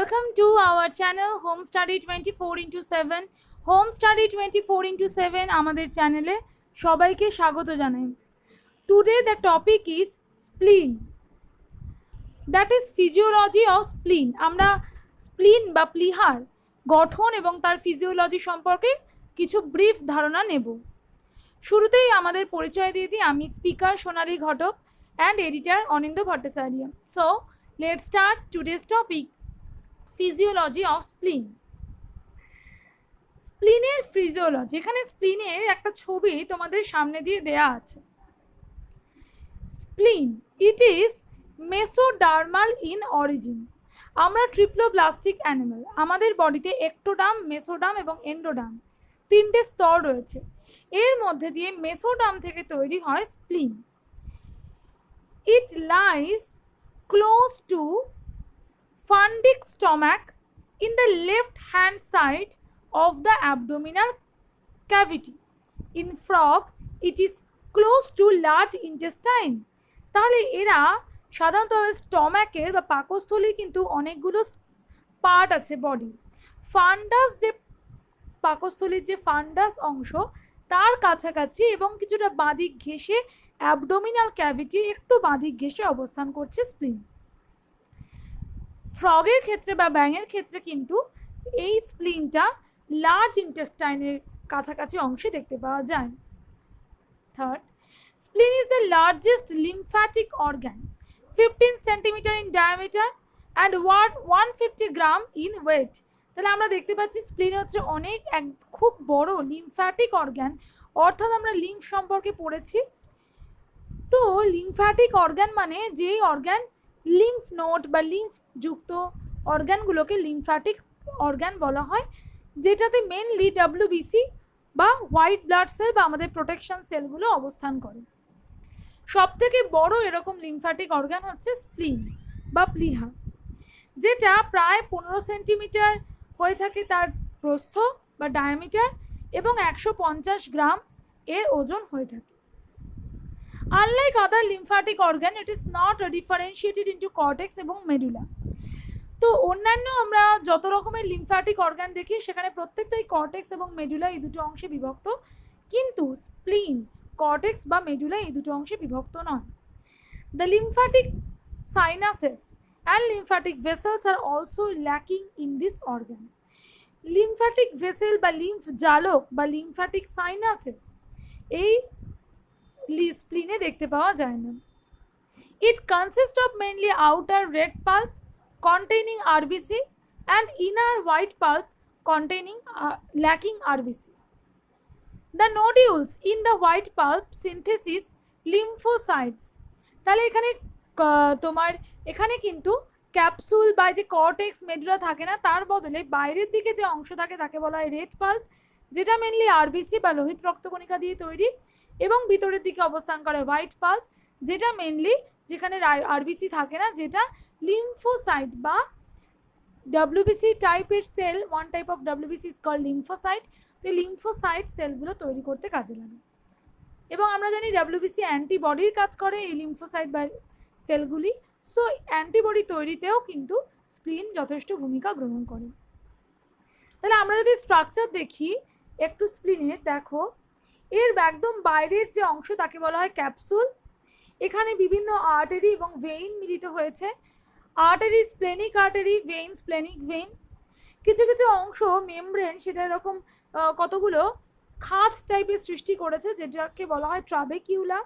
Welcome to our channel Home Study 24/7. Home Study 24/7 আমাদের চ্যানেলে সবাইকে স্বাগত জানাই। Today the topic is spleen. That is physiology of spleen. আমরা spleen বা প্লীহার গঠন এবং তার ফিজিওলজি সম্পর্কে কিছু ব্রিফ ধারণা নেব। শুরুতেই আমাদের পরিচয় দিয়ে দিই, আমি speaker Sonali Ghatak and editor Aninda Bhattacharya. So let's start today's topic. Physiology of spleen. স্প্লিনের ফিজিওলজি, এখানে স্প্লিনের একটা ছবি তোমাদের সামনে দিয়ে দেয়া আছে। Spleen it is mesodermal in origin. আমরা ট্রিপ্লোব্লাস্টিক অ্যানিমাল, আমাদের বডিতে একটোডার্ম, মেসোডার্ম এবং এন্ডোডার্ম তিনটে স্তর রয়েছে। এর মধ্যে দিয়ে মেসোডার্ম থেকে তৈরি হয় স্প্লিন। ইট lies close two fundic stomach in the left hand side of the abdominal cavity. In frog it is close to large intestine. তাহলে এরা সাধারণত স্টমাকের বা পাকস্থলীর কিন্তু অনেকগুলো পার্ট আছে বডি। ফান্ডাস, যে পাকস্থলীর যে ফান্ডাস অংশ তার কাছাকাছি এবং কিছুটা বাঁদিক ঘেঁষে অ্যাবডোমিনাল ক্যাভিটি একটু বাঁদিক ঘেঁষে অবস্থান করছে স্প্লিন। ফ্রগের ক্ষেত্রে বা ব্যাঙের ক্ষেত্রে কিন্তু এই স্প্লিনটা লার্জ ইন্টেস্টাইনের কাছাকাছি অংশে দেখতে পাওয়া যায়। Third, spleen is the largest lymphatic organ, 15 centimetre in diameter and 150 gram in weight. তাহলে আমরা দেখতে পাচ্ছি স্প্লিন হচ্ছে খুব বড় লিম্ফ্যাটিক অর্গান, অর্থাৎ আমরা লিম্ফ সম্পর্কে পড়েছি। তো লিম্ফ্যাটিক অর্গান মানে যেই অর্গান লিম্ফ নোড বা লিম্ফ যুক্ত অর্গানগুলোকে লিম্ফ্যাটিক অর্গান বলা হয়, যেটাতে মেনলি ডাব্লিউবিসি বা হোয়াইট ব্লাড সেল বা আমাদের প্রোটেকশন সেলগুলো অবস্থান করে। সবথেকে বড় এরকম লিম্ফ্যাটিক অর্গান হচ্ছে স্প্লিন বা প্লীহা, যেটা প্রায় 15 সেন্টিমিটার হয়ে থাকে তার প্রস্থ বা ডায়ামিটার এবং 150 গ্রাম এর ওজন হয়ে থাকে। Unlike other lymphatic organ, it is not differentiated into cortex এবং মেডুলা। তো অন্যান্য আমরা যত রকমের লিম্ফ্যাটিক অর্গান দেখি সেখানে প্রত্যেকটাই কর্টেক্স এবং মেডুলা এই দুটো অংশে বিভক্ত, কিন্তু স্প্লিন কর্টেক্স বা মেডুলা এই দুটো অংশে বিভক্ত নয়। The lymphatic sinuses and lymphatic vessels are also lacking in this organ. Lymphatic vessel বা লিম্ফ জালক বা লিম্ফ্যাটিক সাইনাসেস এই স্প্লিনে দেখতে পাওয়া যায় না। It consists of mainly outer red pulp containing RBC and inner white pulp containing lacking RBC. The nodules in the white pulp synthesis lymphocytes. তাহলে এখানে কিন্তু ক্যাপসুল বা যে কর্টেক্স মেডুলা থাকে না, তার বদলে বাইরের দিকে যে অংশ থাকে তাকে বলা হয় রেড পাল্প, যেটা মেনলি আরবিসি বা লোহিত রক্তকণিকা দিয়ে তৈরি, এবং ভিতরের দিকে অবস্থান করে হোয়াইট পাল্প, যেটা মেনলি যেখানে আরবিসি থাকে না, যেটা লিম্ফোসাইট বা ডাব্লিউবিসি টাইপের cell. One type of WBC is called lymphocyte. তো লিম্ফোসাইট সেলগুলো তৈরি করতে কাজে লাগে, এবং আমরা জানি ডাব্লিউবিসি অ্যান্টিবডির কাজ করে এই লিম্ফোসাইট বা সেলগুলি। সো অ্যান্টিবডি তৈরিতেও কিন্তু স্প্লিন যথেষ্ট ভূমিকা গ্রহণ করে। তাহলে আমরা যদি স্ট্রাকচার দেখি একটু স্প্লিনের, দেখো এর একদম বাইরের যে অংশ তাকে বলা হয় ক্যাপসুল। এখানে বিভিন্ন আর্টারি এবং ভেইন মিলিত হয়েছে। Artery splenic artery, vein splenic vein. কিছু কিছু অংশ মেমব্রেন, সেটা এরকম কতগুলো খাঁজ টাইপের সৃষ্টি করেছে, যেটাকে বলা হয় ট্রাবেকিউলা।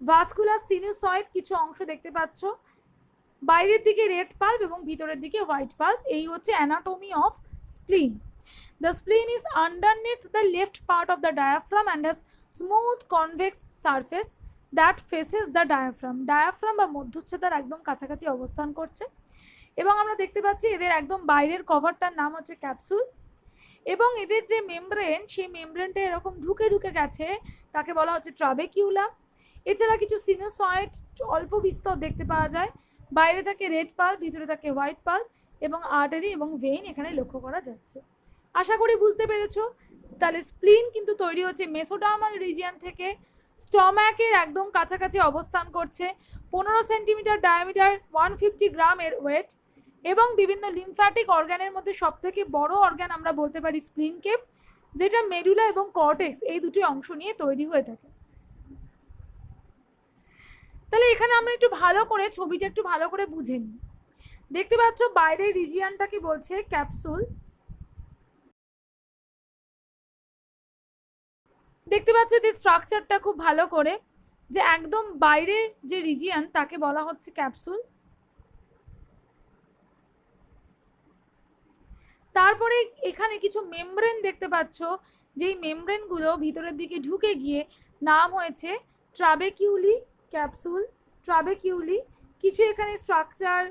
ভাস্কুলার সিনুসয়েড কিছু অংশ দেখতে পাচ্ছ, বাইরের দিকে রেড পাল্প এবং ভিতরের দিকে হোয়াইট পাল্প। এই হচ্ছে anatomy of স্প্লিন। The spleen is underneath the left part of the diaphragm and has smooth convex surface that faces the diaphragm. Diaphragm বা মধ্যচ্ছেদার একদম কাছাকাছি অবস্থান করছে, এবং আমরা দেখতে পাচ্ছি এদের একদম বাইরের কভারটার নাম হচ্ছে ক্যাপসুল, এবং এদের যে মেমব্রেন সেই মেমব্রেনটা এরকম ঢুকে ঢুকে গেছে, তাকে বলা হচ্ছে ট্রাবেকিউলা। এছাড়া কিছু সিনুসয়েড অল্প বিস্তর দেখতে পাওয়া যায়, বাইরে থাকে রেড পাল্প, ভিতরে থাকে হোয়াইট পাল্প, এবং আর্টারি এবং ভেইন এখানে লক্ষ্য করা যাচ্ছে। আশা করি বুঝতে পেরেছো। তাহলে স্প্লিন কিন্তু তৈরি হচ্ছে মেসোডার্মাল রিজিয়ন থেকে, স্টম্যাকের একদম কাছাকাছি অবস্থান করছে, 15 সেন্টিমিটার ডায়ামিটার, 150 গ্রাম এর ওয়েট, এবং বিভিন্ন লিমফ্যাটিক অর্গানের মধ্যে সবথেকে বড় অর্গান আমরা বলতে পারি স্প্লিনকে, যেটা মেডুলা এবং কর্টেক্স এই দুটি অংশ নিয়ে তৈরি হয়ে থাকে। তাহলে এখানে আমরা একটু ভালো করে ছবিটা একটু ভালো করে বুঝে নিই। দেখতে পাচ্ছ বাইরের রিজিয়নটাকে বলছে ক্যাপসুল। দেখতে পাচ্ছ এই স্ট্রাকচারটা খুব ভালো করে, যে একদম বাইরের যে রিজিয়ন তাকে বলা হচ্ছে ক্যাপসুল। তারপরে এখানে কিছু মেমব্রেন দেখতে পাচ্ছ, যেই মেমব্রেনগুলো ভিতরের দিকে ঢুকে গিয়ে নাম হয়েছে ট্রাবেকিউলি ক্যাপসুল, ট্রাবেকিউলি। কিছু এখানে structure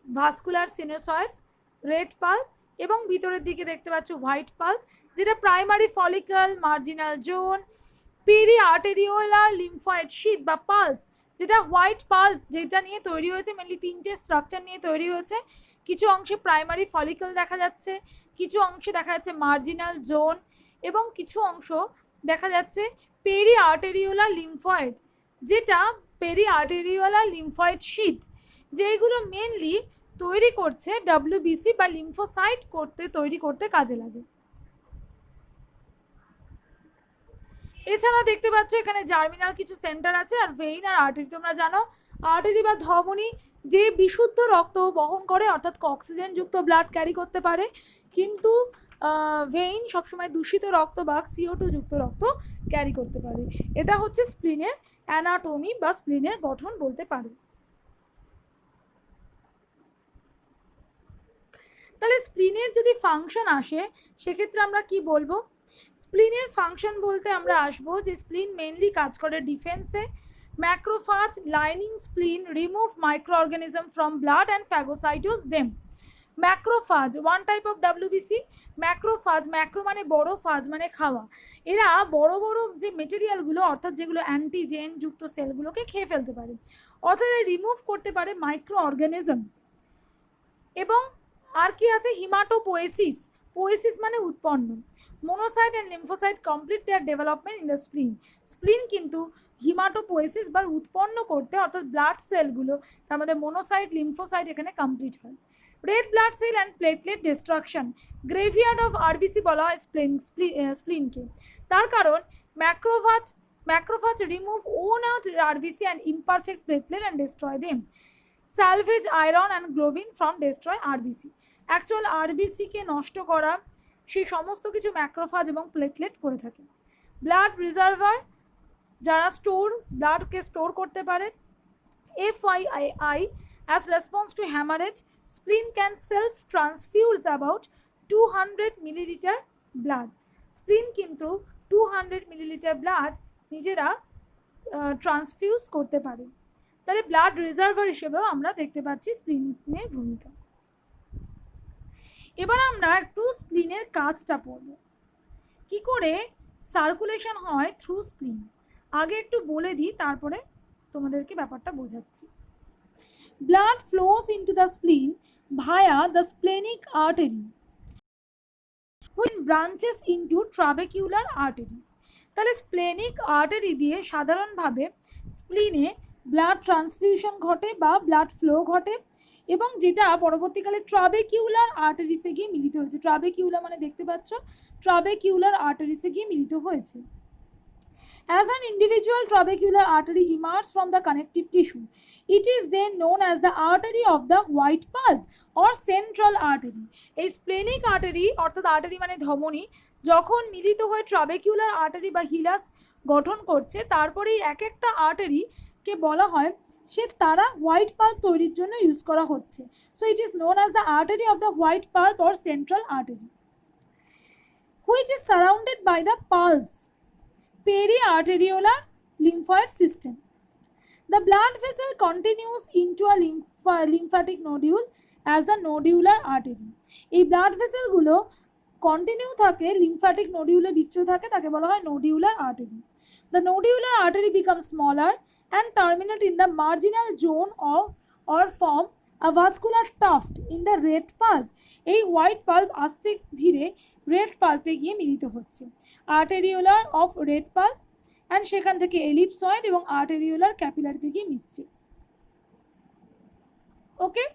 vascular sinusoids, red pulp, এবং ভিতরের দিকে দেখতে পাচ্ছ হোয়াইট পাল্প, যেটা primary follicle, marginal zone, peri arteriolar lymphoid sheath বা পালস, যেটা হোয়াইট পাল্প যেটা নিয়ে তৈরি হয়েছে, মেনলি তিনটে স্ট্রাকচার নিয়ে তৈরি হয়েছে। কিছু অংশে প্রাইমারি ফলিকল দেখা যাচ্ছে, কিছু অংশে দেখা যাচ্ছে মার্জিনাল জোন, এবং কিছু অংশ দেখা যাচ্ছে পেরি আর্টেরিওলার লিম্ফয়েড, যেটা পেরি আর্টেরিওলার লিম্ফয়েড শীট, যেগুলো মেনলি তৈরি করছে ডব্লিউবিসি বা লিম্ফোসাইট তৈরি করতে কাজে লাগে। এছাড়া দেখতে পাচ্ছ এখানে জার্মিনাল কিছু সেন্টার আছে, আর ভেইন আর আর্টারি। তোমরা জানো আর্টারি বা ধমনী যে বিশুদ্ধ রক্ত বহন করে, অর্থাৎ অক্সিজেন যুক্ত ব্লাড ক্যারি করতে পারে, কিন্তু ভেইন সবসময় দূষিত রক্ত বা CO2 যুক্ত রক্ত ক্যারি করতে পারে। এটা হচ্ছে স্প্লিনের অ্যানাটমি বা স্প্লিনের গঠন বলতে পারো। তাহলে স্প্লিনের যদি ফাংশন আসে সেক্ষেত্রে আমরা কি বলবো? স্প্লিনের ফাংশন বলতে আমরা আসবো যে স্প্লিন মেনলি কাজ করে ডিফেন্সে। Macrophage lining spleen remove microorganism from blood and phagocytose them. Macrophage one type of WBC। Macrophage, macro মানে বড়, ফাজ মানে খাওয়া। এরা বড় বড় যে মেটেরিয়ালগুলো, অর্থাৎ যেগুলো অ্যান্টিজেন যুক্ত সেলগুলোকে খেয়ে ফেলতে পারে, অর্থাৎ এরা রিমুভ করতে পারে মাইক্রো অর্গানিজম। এবং আর কি আছে? হিমাটোপোয়েসিস। পোয়েসিস মানে উৎপন্ন। Monocyte and lymphocyte complete their development in the spleen. Spleen কিন্তু হিমাটোপোয়েসিস বা উৎপন্ন করতে, অর্থাৎ ব্লাড সেলগুলো, তার মধ্যে মোনোসাইট লিম্ফোসাইট এখানে কমপ্লিট হয়। Red blood cell and platelet destruction. Graveyard of RBC বলা হয় স্প্লিনকে। তার কারণ macrophage remove worn out RBC and imperfect platelet and destroy them. Salvage iron and globin from destroy RBC। Actual RBCকে নষ্ট করা সেই সমস্ত কিছু ম্যাক্রোফাজ এবং প্লেটলেট করে থাকে। ব্লাড রিজার্ভার, যারা ব্লাডকে স্টোর করতে পারে। FYI, as response to hemorrhage, spleen can self-transfuse about 200 milliliter blood. স্প্লিন কিন্তু 200 মিলিলিটার ব্লাড নিজেরা ট্রান্সফিউজ করতে পারে। তাহলে ব্লাড রিজার্ভার হিসেবেও আমরা দেখতে পাচ্ছি স্প্লিনের ভূমিকা। এবার আমরা একটু স্প্লিনের কাজটা পড়ব, কি করে সার্কুলেশন হয় থ্রু স্প্লিন। আগে একটু বলে দিই, তারপরে তোমাদেরকে ব্যাপারটা বোঝাচ্ছি। Blood flows into the spleen via the splenic artery which branches into trabecular arteries. তাহলে স্প্লেনিক আর্টারি দিয়ে সাধারণভাবে স্প্লিনে ব্লাড ট্রান্সফিউশন ঘটে বা ব্লাড ফ্লো ঘটে, এবং যেটা পরবর্তীকালে ট্রাবেকিউলার আর্টারিসে গিয়ে মিলিত হয়েছে। ট্রাবেকিউলার মানে দেখতে পাচ্ছ, ট্রাবেকিউলার আর্টারিসে গিয়ে মিলিত হয়েছে। As an individual trabecular artery emerges from the connective tissue, it is then known as the artery of the white pulp or central artery. এই স্প্লেনিক আর্টারি, অর্থাৎ আর্টারি মানে ধমনী, যখন মিলিত হয়ে ট্রাবেকিউলার আর্টারি বা হিলাস গঠন করছে, তারপরেই এক একটা আর্টারিকে বলা হয় সে তারা হোয়াইট পাল্প তৈরির জন্য ইউজ করা হচ্ছে। So it is known as the artery of the white pulp or central artery, which is surrounded by the PALS periarteriolar lymphoid system. The blood vessel continues into a lymphatic nodule as the nodular artery. এই blood vessel গুলো continue থাকে, lymphatic নোডিউলে বিস্তৃত থাকে, তাকে বলা হয় নোডিউলার artery. The nodular artery becomes smaller and terminate in the marginal zone or form a vascular tuft in the red pulp. এই white pulp আস্তে ধীরে রেড পাল্পে গিয়ে মিলিত হচ্ছে। আর্টেরিওলার অফ রেড পাল্প, অ্যান্ড সেখান থেকে এলিপসয়েড এবং আর্টেরিওলার ক্যাপিলারিতে গিয়ে মিশছে। ওকে,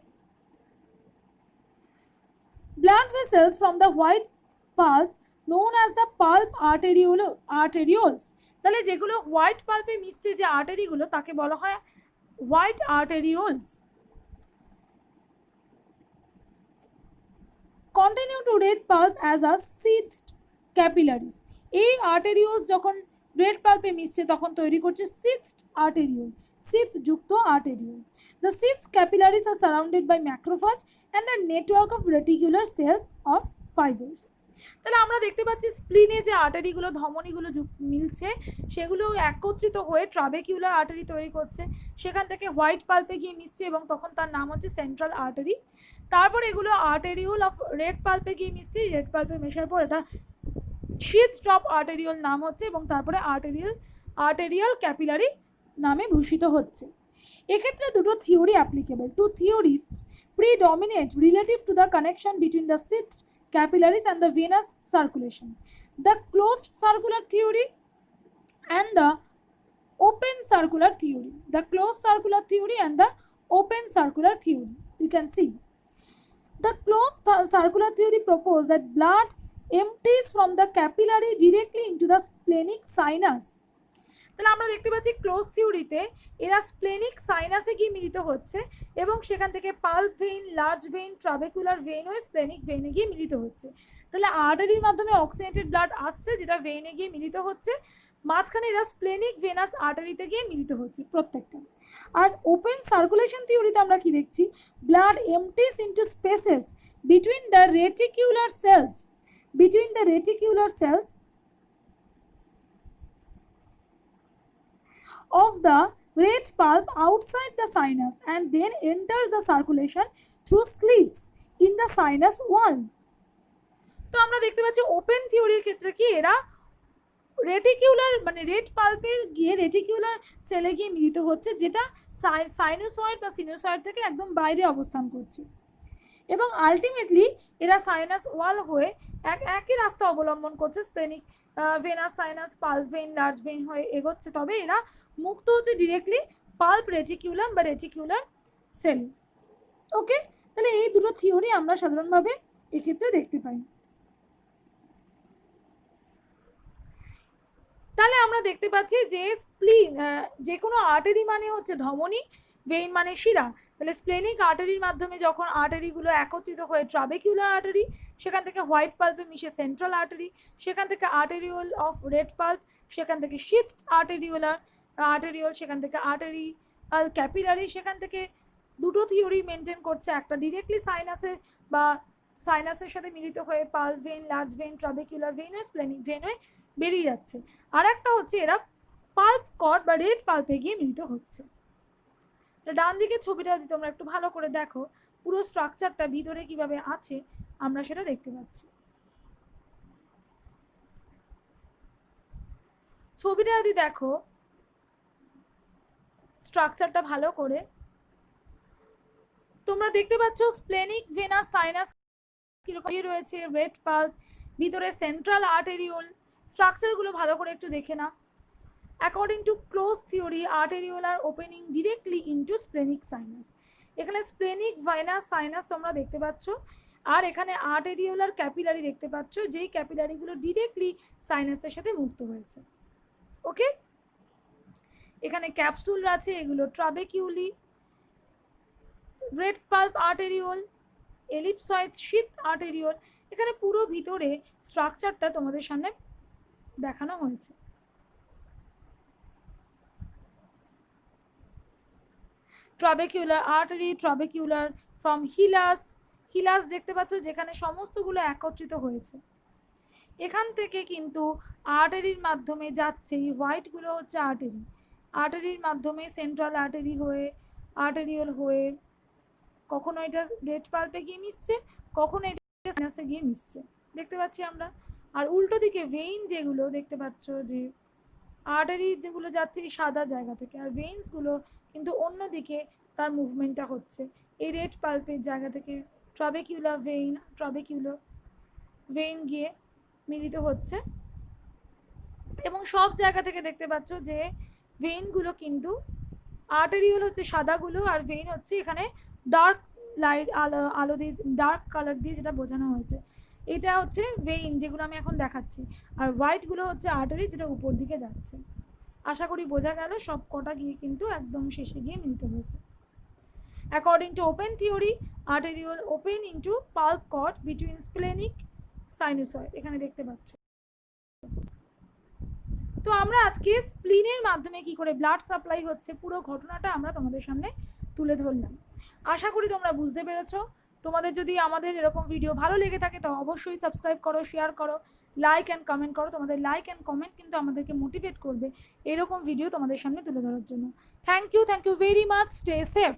cells from the white pulp known as the pulp arterioles. তাহলে যেগুলো হোয়াইট পাল্পে মিশছে যে আর্টারিগুলো তাকে বলা হয় white আর্টেরিওলস। Continue to red pulp as a sheathed capillaries. এই আর্টেরিওলস যখন রেড পাল্পে মিশছে তখন তৈরি করছে sheathed arteriole, sheath যুক্ত আর্টেরিওল। The sheath capillaries are surrounded by macrophage and a network of reticular cells of fibers. তাহলে আমরা দেখতে পাচ্ছি স্প্লিনে যে আর্টারিগুলো ধমনীগুলো মিলছে সেগুলো একত্রিত হয়ে ট্রাবেকিউলার আর্টারি তৈরি করছে, সেখান থেকে হোয়াইট পাল্পে গিয়ে মিশছে এবং তখন তার নাম হচ্ছে সেন্ট্রাল আর্টারি। তারপর এগুলো আর্টেরিওল অফ রেড পাল্পে গিয়ে মিশছে, রেড পাল্পে মেশার পর এটা শীত ড্রপ আর্টেরিওল নাম হচ্ছে এবং তারপরে আর্টেরিয়াল ক্যাপিলারি নামে ভূষিত হচ্ছে। এক্ষেত্রে দুটো theory applicable. Two theories predominate relative to the connection between the sheathed capillaries and the venous circulation: the closed circular theory and the open circular theory. The closed circular theory and the open circular theory. You can see the closed circular theory proposes that blood empties from the capillary directly into the splenic sinus. তাহলে আমরা দেখতে পাচ্ছি close থিওরিতে এরা splenic সাইনাসে গিয়ে মিলিত হচ্ছে এবং সেখান থেকে pulp vein, large vein, trabecular vein হয়ে স্প্লেনিক ভেইনে গিয়ে মিলিত হচ্ছে। তাহলে আর্টারির মাধ্যমে অক্সিজেনেটেড ব্লাড আসছে যেটা ভেইনে গিয়ে মিলিত হচ্ছে, মাঝখানে এরা স্প্লেনিক ভেনাস আর্টারিতে গিয়ে মিলিত হচ্ছে প্রত্যেকটা। আর ওপেন সার্কুলেশন থিওরিতে আমরা কি দেখছি, blood empties into spaces between the reticular cells of the red pulp outside the sinus and then enters the circulation through slits in the sinus wall. তো আমরা দেখতে পাচ্ছি ওপেন থিওরির ক্ষেত্রে কি এরা রেটিকিউলার মানে রেড পাল্পে গিয়ে রেটিকিউলার সেলে গিয়ে মিলিত হচ্ছে যেটা সাইনোসয়েড বা সিনোসয়েড থেকে একদম বাইরে অবস্থান করছে এবং আলটিমেটলি এরা সাইনাস ওয়াল হয়ে একই রাস্তা অবলম্বন করছে, splenic venous, sinus, pulp vein, large vein হয়ে এগোচ্ছে, তবে এরা মুক্ত হচ্ছে ডিরেক্টলি পাল্প রেটিকিউলাম বা রেটিকিউলার সেল। ওকে, তাহলে এই দুটো থিওরি আমরা সাধারণভাবে এক্ষেত্রে দেখতে পাই। তাহলে আমরা দেখতে পাচ্ছি যে স্প্লিন যে কোনো আর্টারি মানে হচ্ছে ধমনী, ভেইন মানে শিরা। তাহলে স্প্লেনিক আর্টারির মাধ্যমে যখন আর্টারিগুলো একত্রিত হয়ে ট্রাবেকিউলার আর্টারি, সেখান থেকে হোয়াইট পাল্পে মিশে সেন্ট্রাল আর্টারি, সেখান থেকে আর্টেরিওল অফ রেড পাল্প, সেখান থেকে শীত আর্টেরিওল, সেখান থেকে আর্টেরিয়াল ক্যাপিলারি, সেখান থেকে দুটো থিওরি মেনটেন করছে, একটা ডিরেক্টলি সাইনাসে বা সাইনাসের সাথে মিলিত হয়ে pulp vein, large vein, trabecular vein হয়ে স্প্লেনিক ভেইন হয়ে বেরিয়ে যাচ্ছে, আর একটা হচ্ছে এরা পাল্প কর্ড বা রেড পাল্পে গিয়ে মিলিত হচ্ছে। ডান দিকে ছবিটা যদি তোমরা একটু ভালো করে দেখো, পুরো স্ট্রাকচারটা ভিতরে কিভাবে আছে আমরা সেটা দেখতে পাচ্ছি। ছবিটা যদি দেখো স্ট্রাকচারটা ভালো করে, তোমরা দেখতে পাচ্ছ স্প্লেনিক ভেনাস সাইনাস কিরকম রয়েছে, রেড পাল্প, ভিতরে সেন্ট্রাল আর্টেরিওল। স্ট্রাকচারগুলো ভালো করে একটু দেখে না। According to close theory, arteriole are opening directly into splenic sinus. এখানে স্প্লেনিক ভেনাস সাইনাস তোমরা দেখতে পাচ্ছ, আর এখানে আর্টেরিওলার ক্যাপিলারি দেখতে পাচ্ছ, যেই ক্যাপিলারিগুলো ডিরেক্টলি সাইনাসের সাথে মুক্ত হয়েছে। ওকে, এখানে ক্যাপসুল আছে, এগুলো ট্রাবেকিউলি, রেড পাল্প আর্টেরিওল, এলিপসয়েড শীত আর্টেরিওল। এখানে পুরো ভিতরে স্ট্রাকচারটা তোমাদের সামনে দেখানো হয়েছে। ট্রাবেকিউলার আর্টারি, ট্রাবেকিউলার ফ্রম হিলাস দেখতে পাচ্ছ যেখানে সমস্তগুলো একত্রিত হয়েছে। এখান থেকে কিন্তু আর্টারির মাধ্যমে যাচ্ছে, এই হোয়াইটগুলো হচ্ছে আর্টারির মাধ্যমে সেন্ট্রাল আর্টারি হয়ে আর্টেরিওল হয়ে কখনো এটা রেড পাল্পে গিয়ে মিশছে, কখনো এটা সাইনাসে গিয়ে মিশছে, দেখতে পাচ্ছি আমরা। আর উল্টো দিকে ভেইন যেগুলো দেখতে পাচ্ছ, যে আর্টারি যেগুলো যাচ্ছে এই সাদা জায়গা থেকে, আর ভেইনসগুলো কিন্তু অন্যদিকে তার মুভমেন্টটা হচ্ছে এই রেড পাল্পের জায়গা থেকে ট্রাবেকিউলার ভেইন গিয়ে মিলিত হচ্ছে। এবং সব জায়গা থেকে দেখতে পাচ্ছ যে ভেইনগুলো কিন্তু আর্টেরিওল হচ্ছে সাদাগুলো, আর ভেইন হচ্ছে এখানে ডার্ক লাইট আলো দিয়ে ডার্ক কালার দিয়ে যেটা বোঝানো হয়েছে। এটা হচ্ছে ভেইন, যেগুলো আমি এখন দেখাচ্ছি, আর হোয়াইটগুলো হচ্ছে আর্টারি, যেটা উপর দিকে যাচ্ছে। আশা করি বোঝা গেল, সব কটা গিয়ে কিন্তু একদম শেষে গিয়ে মিলিত হয়েছে। According to open theory, arteriole open into pulp cord between splenic sinusoid, এখানে দেখতে পাচ্ছ। তো আমরা আজকে স্প্লিনের মাধ্যমে কি করে ব্লাড সাপ্লাই হচ্ছে পুরো ঘটনাটা আমরা তোমাদের সামনে তুলে ধরলাম। আশা করি তোমরা বুঝতে পেরেছো। তোমাদের যদি আমাদের এরকম ভিডিও ভালো লেগে থাকে তো অবশ্যই সাবস্ক্রাইব করো, শেয়ার করো, লাইক অ্যান্ড কমেন্ট করো। তোমাদের লাইক অ্যান্ড কমেন্ট কিন্তু আমাদেরকে মোটিভেট করবে এরকম ভিডিও তোমাদের সামনে তুলে ধরার জন্য। Thank you very much, stay safe.